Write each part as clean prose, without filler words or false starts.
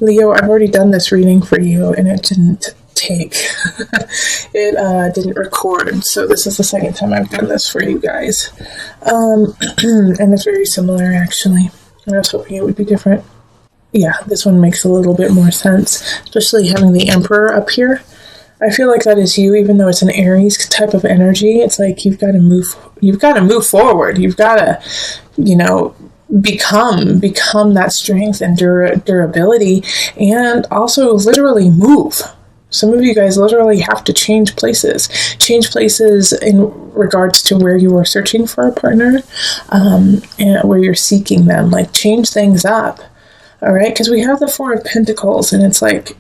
Leo, I've already done this reading for you, and it didn't take. It didn't record, so this is the second time I've done this for you guys. And it's very similar, actually. I was hoping it would be different. Yeah, this one makes a little bit more sense, especially having the Emperor up here. I feel like that is you, even though it's an Aries type of energy. It's like you've got to move forward. You've got to, become that strength and durability, and also literally move. Some of you guys literally have to change places in regards to where you are searching for a partner, and where you're seeking them. Like, change things up. All right, because we have the Four of Pentacles, and it's like,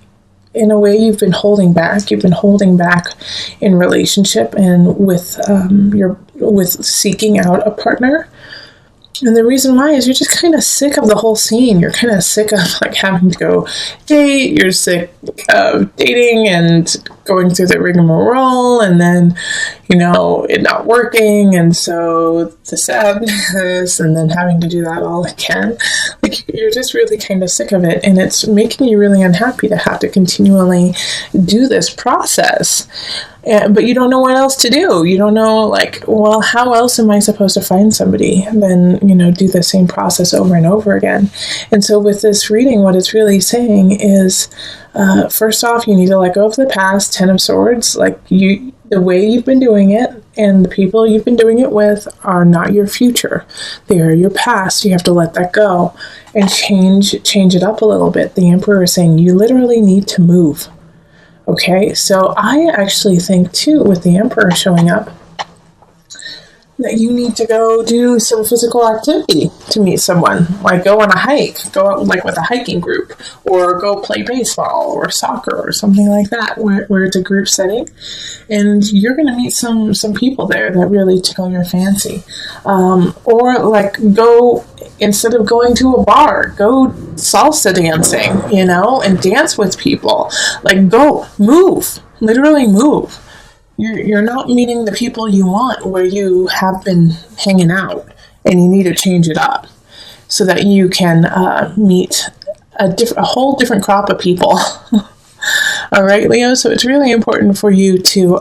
in a way, you've been holding back. You've been holding back in relationship and with seeking out a partner. And the reason why is you're just kind of sick of the whole scene. You're kind of sick of like having to go date. You're sick of dating and going through the rigmarole, and then, it not working. And so the sadness, and then having to do that all again. Like, you're just really kind of sick of it. And it's making you really unhappy to have to continually do this process. But you don't know what else to do. You don't know, how else am I supposed to find somebody than, do the same process over and over again? And so with this reading, what it's really saying is, first off, you need to let go of the past, Ten of Swords. The way you've been doing it and the people you've been doing it with are not your future. They are your past. You have to let that go and change it up a little bit. The Emperor is saying you literally need to move. Okay, so I actually think, too, with the Emperor showing up, that you need to go do some physical activity to meet someone. Like, go on a hike, go out with a hiking group, or go play baseball or soccer or something like that, where it's a group setting. And you're going to meet some people there that really tickle your fancy. Or, go, instead of going to a bar, go salsa dancing, and dance with people. Go, move, literally move. You're not meeting the people you want where you have been hanging out, and you need to change it up so that you can meet a whole different crop of people. All right, Leo. So it's really important for you to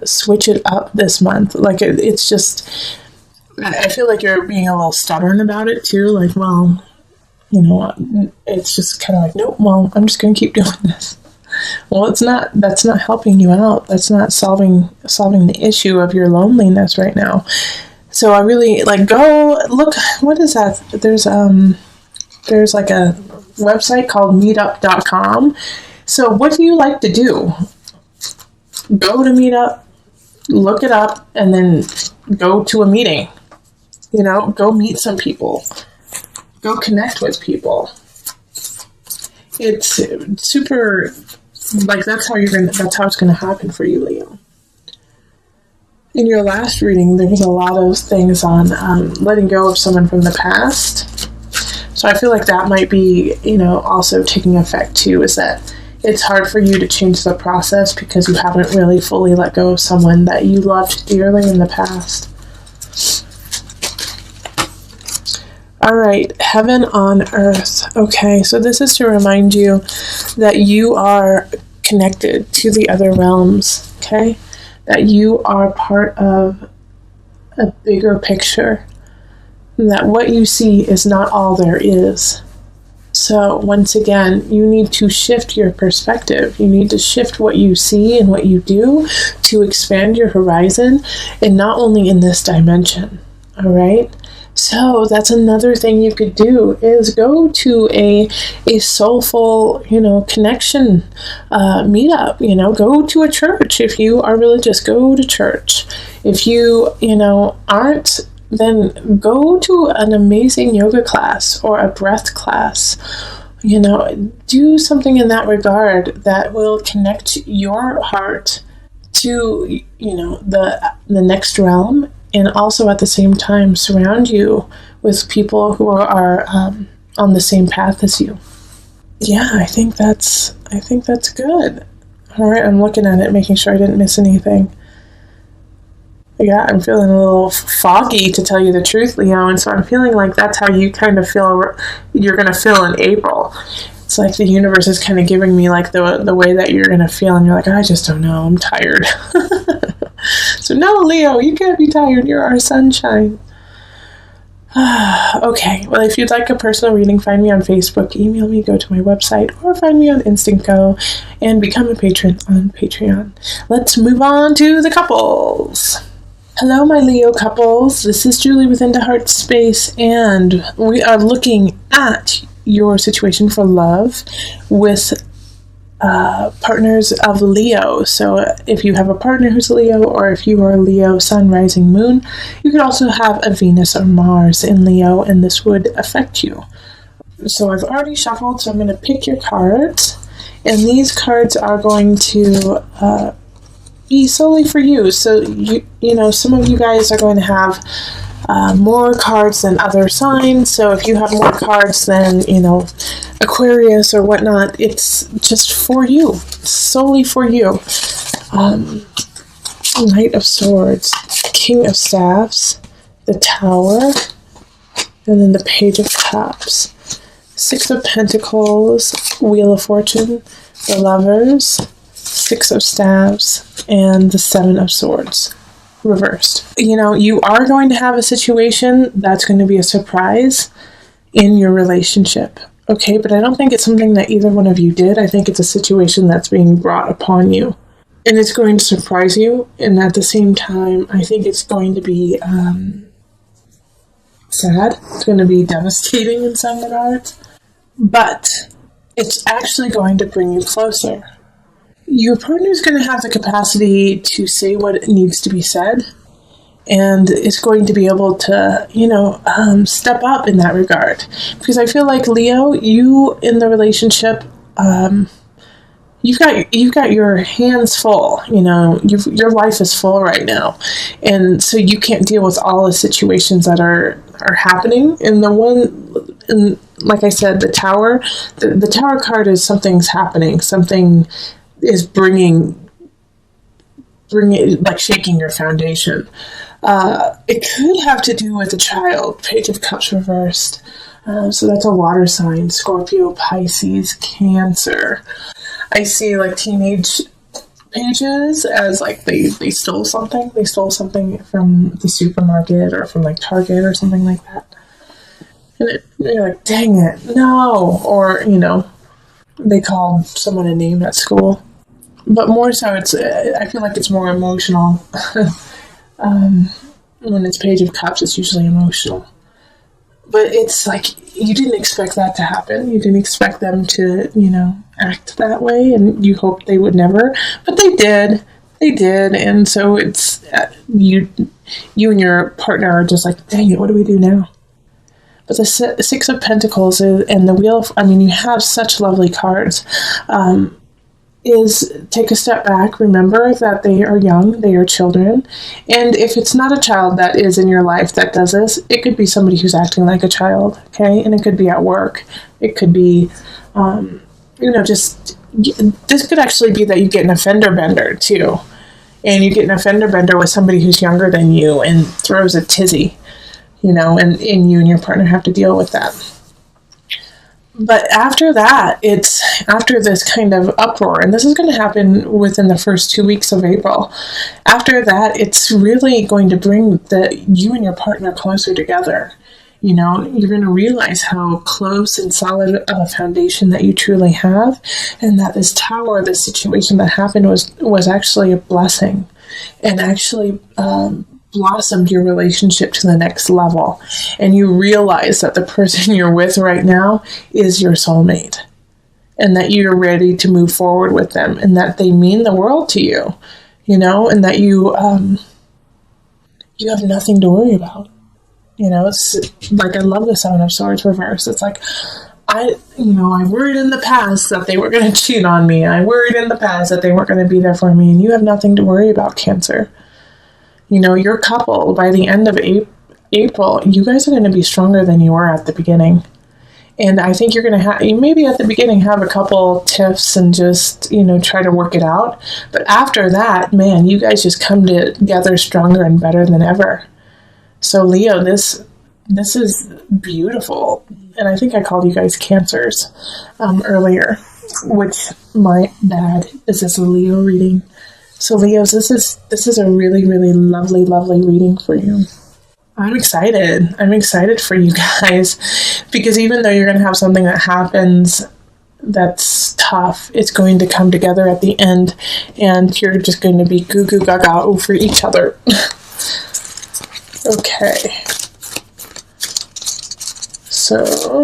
switch it up this month. It's just, I feel like you're being a little stubborn about it too. It's just kind of nope. Well, I'm just going to keep doing this. Well, that's not helping you out. That's not solving the issue of your loneliness right now. So I really go look, what is that? There's a website called meetup.com. So what do you like to do? Go to Meetup, look it up, and then go to a meeting. Go meet some people. Go connect with people. It's super, that's how it's going to happen for you, Leo. In your last reading, there was a lot of things on letting go of someone from the past. So I feel like that might be, also taking effect too, is that it's hard for you to change the process because you haven't really fully let go of someone that you loved dearly in the past. All right, heaven on earth. Okay, so this is to remind you that you are connected to the other realms, okay? That you are part of a bigger picture. That what you see is not all there is. So once again, you need to shift your perspective. You need to shift what you see and what you do to expand your horizon, and not only in this dimension, all right? So that's another thing you could do, is go to a soulful, connection meetup, go to a church. If you are religious, go to church. If you, aren't, then go to an amazing yoga class or a breath class. Do something in that regard that will connect your heart to, the next realm, and also at the same time surround you with people who are on the same path as you. Yeah, I think that's good. All right, I'm looking at it, making sure I didn't miss anything. Yeah, I'm feeling a little foggy, to tell you the truth, Leo. And so I'm feeling like that's how you kind of feel you're going to feel in April. It's like the universe is kind of giving me like the way that you're going to feel. And you're like, I just don't know. I'm tired. So no, Leo, you can't be tired. You're our sunshine. Okay, well, if you'd like a personal reading, find me on Facebook, email me, go to my website, or find me on Instant Go and become a patron on Patreon. Let's move on to the couples. Hello, my Leo couples. This is Julie with Into Heart Space, and we are looking at your situation for love with partners of Leo. So if you have a partner who's a Leo, or if you are a Leo sun, rising, moon, you could also have a Venus or Mars in Leo, and this would affect you. So I've already shuffled, so I'm going to pick your cards, and these cards are going to be solely for you. So you know, some of you guys are going to have more cards than other signs. So if you have more cards than, you know, Aquarius or whatnot, it's just for you, solely for you. Knight of Swords, King of Staffs, the Tower, and then the Page of Cups, Six of Pentacles, Wheel of Fortune, the Lovers, Six of Staves, and the Seven of Swords reversed. You know, you are going to have a situation that's going to be a surprise in your relationship. Okay, but I don't think it's something that either one of you did. I think it's a situation that's being brought upon you. And it's going to surprise you. And at the same time, I think it's going to be sad. It's going to be devastating in some regards. But it's actually going to bring you closer. Your partner is going to have the capacity to say what needs to be said, and is going to be able to, you know, step up in that regard. Because I feel like, Leo, you in the relationship, you've got your hands full. You know, your life is full right now, and so you can't deal with all the situations that are happening. And like I said, the Tower, the Tower card is something's happening. Something is bringing like shaking your foundation. It could have to do with a child. Page of Cups reversed. So that's a water sign. Scorpio, Pisces, Cancer. I see like teenage pages as like they stole something. They stole something from the supermarket or from like Target or something like that. And you're like, dang it, no. Or, you know, they called someone a name at school. But more so, I feel like it's more emotional. When it's Page of Cups, it's usually emotional. But it's like, you didn't expect that to happen. You didn't expect them to, you know, act that way, and you hoped they would never. But they did. They did. And so it's, you and your partner are just like, dang it, what do we do now? But the Six of Pentacles and the Wheel of, you have such lovely cards. Is take a step back, remember that they are young, they are children, and if it's not a child that is in your life that does this, it could be somebody who's acting like a child, okay, and it could be at work, it could be, just, this could actually be that you get an offender bender too, and you get an offender bender with somebody who's younger than you and throws a tizzy, and you and your partner have to deal with that. But after that, it's after this kind of uproar, and this is going to happen within the first 2 weeks of April. After that, it's really going to bring you and your partner closer together. You're going to realize how close and solid of a foundation that you truly have, and that this tower, this situation that happened was actually a blessing, and actually blossomed your relationship to the next level. And you realize that the person you're with right now is your soulmate, and that you're ready to move forward with them, and that they mean the world to you, and that you have nothing to worry about. It's like, I love the Seven of Swords reverse. It's like, I worried in the past that they were going to cheat on me. I worried in the past that they weren't going to be there for me, and you have nothing to worry about, Cancer. Your couple, by the end of April, you guys are going to be stronger than you were at the beginning. And I think you're going to have, you maybe at the beginning have a couple tiffs and just, try to work it out. But after that, man, you guys just come together stronger and better than ever. So Leo, this is beautiful. And I think I called you guys Cancers earlier, which my bad. This is a Leo reading. So Leos, this is a really, really lovely, lovely reading for you. I'm excited. I'm excited for you guys, because even though you're going to have something that happens that's tough, it's going to come together at the end, and you're just going to be goo goo gaga over each other. Okay. So,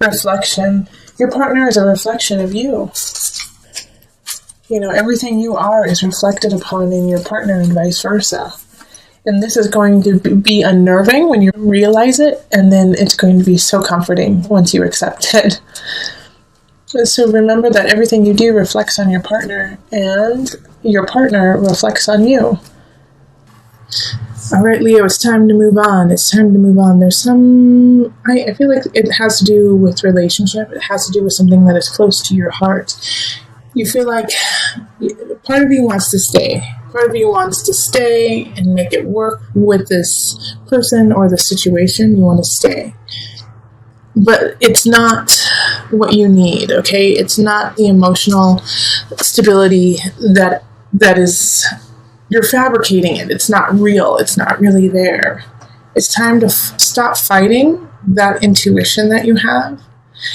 reflection. Your partner is a reflection of you. Everything you are is reflected upon in your partner and vice versa. And this is going to be unnerving when you realize it, and then it's going to be so comforting once you accept it. So remember that everything you do reflects on your partner, and your partner reflects on you. All right, Leo, it's time to move on. It's time to move on. There's I feel like it has to do with relationship. It has to do with something that is close to your heart. You feel like part of you wants to stay. Part of you wants to stay and make it work with this person or the situation. You want to stay. But it's not what you need, okay? It's not the emotional stability that is, you're fabricating it. It's not real. It's not really there. It's time to stop fighting that intuition that you have.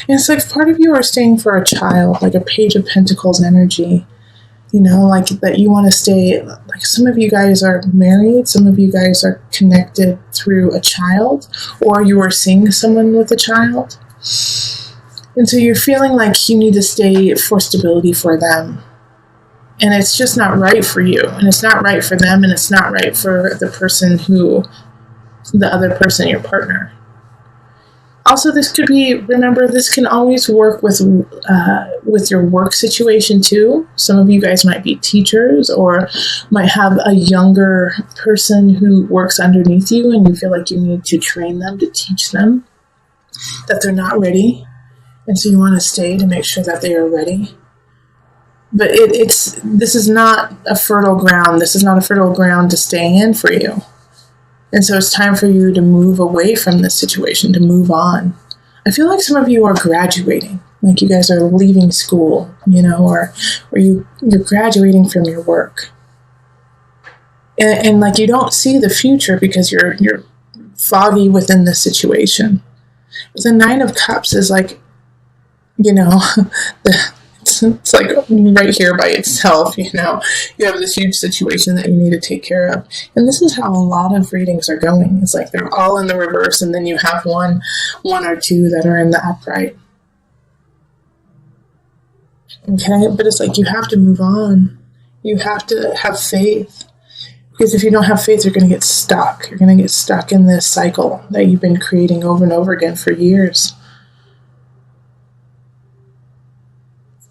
And it's like part of you are staying for a child, like a Page of Pentacles energy. Like that you want to stay, like some of you guys are married, some of you guys are connected through a child, or you are seeing someone with a child. And so you're feeling like you need to stay for stability for them. And it's just not right for you. And it's not right for them, and it's not right for the other person, your partner. Also, this could be, remember, this can always work with your work situation too. Some of you guys might be teachers, or might have a younger person who works underneath you, and you feel like you need to train them, to teach them that they're not ready. And so you want to stay to make sure that they are ready. But this is not a fertile ground. This is not a fertile ground to stay in for you. And so it's time for you to move away from this situation, to move on. I feel like some of you are graduating, like you guys are leaving school, or you're graduating from your work. And like you don't see the future because you're foggy within this situation. But the Nine of Cups is like, it's like right here by itself, you have this huge situation that you need to take care of. And this is how a lot of readings are going. It's like they're all in the reverse, and then you have one or two that are in the upright. Okay, but it's like you have to move on. You have to have faith. Because if you don't have faith, you're going to get stuck. You're going to get stuck in this cycle that you've been creating over and over again for years.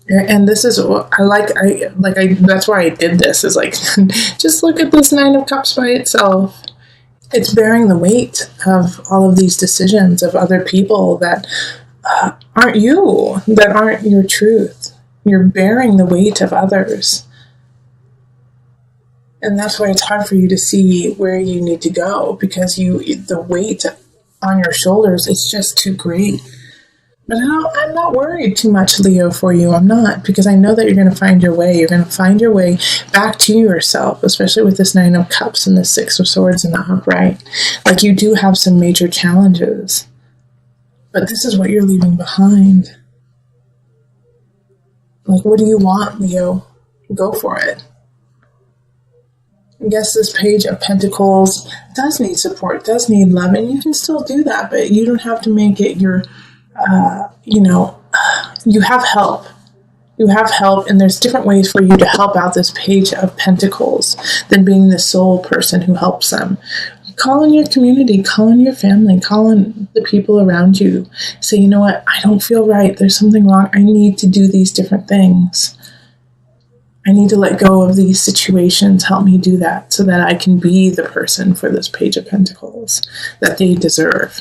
And this is what that's why I did this, is like, just look at this Nine of Cups by itself. It's bearing the weight of all of these decisions of other people that aren't you, that aren't your truth. You're bearing the weight of others. And that's why it's hard for you to see where you need to go, because the weight on your shoulders is just too great. But I'm not worried too much, Leo, for you. I'm not, because I know that you're going to find your way. You're going to find your way back to yourself, especially with this Nine of Cups and the Six of Swords in the upright. Like, you do have some major challenges, but this is what you're leaving behind. Like, what do you want, Leo? Go for it. I guess this Page of Pentacles does need support, does need love, and you can still do that, but you don't have to make it your... you have help. You have help, and there's different ways for you to help out this Page of Pentacles than being the sole person who helps them. Call in your community, call in your family, call in the people around you. Say, you know what, I don't feel right. There's something wrong. I need to do these different things. I need to let go of these situations. Help me do that so that I can be the person for this Page of Pentacles that they deserve.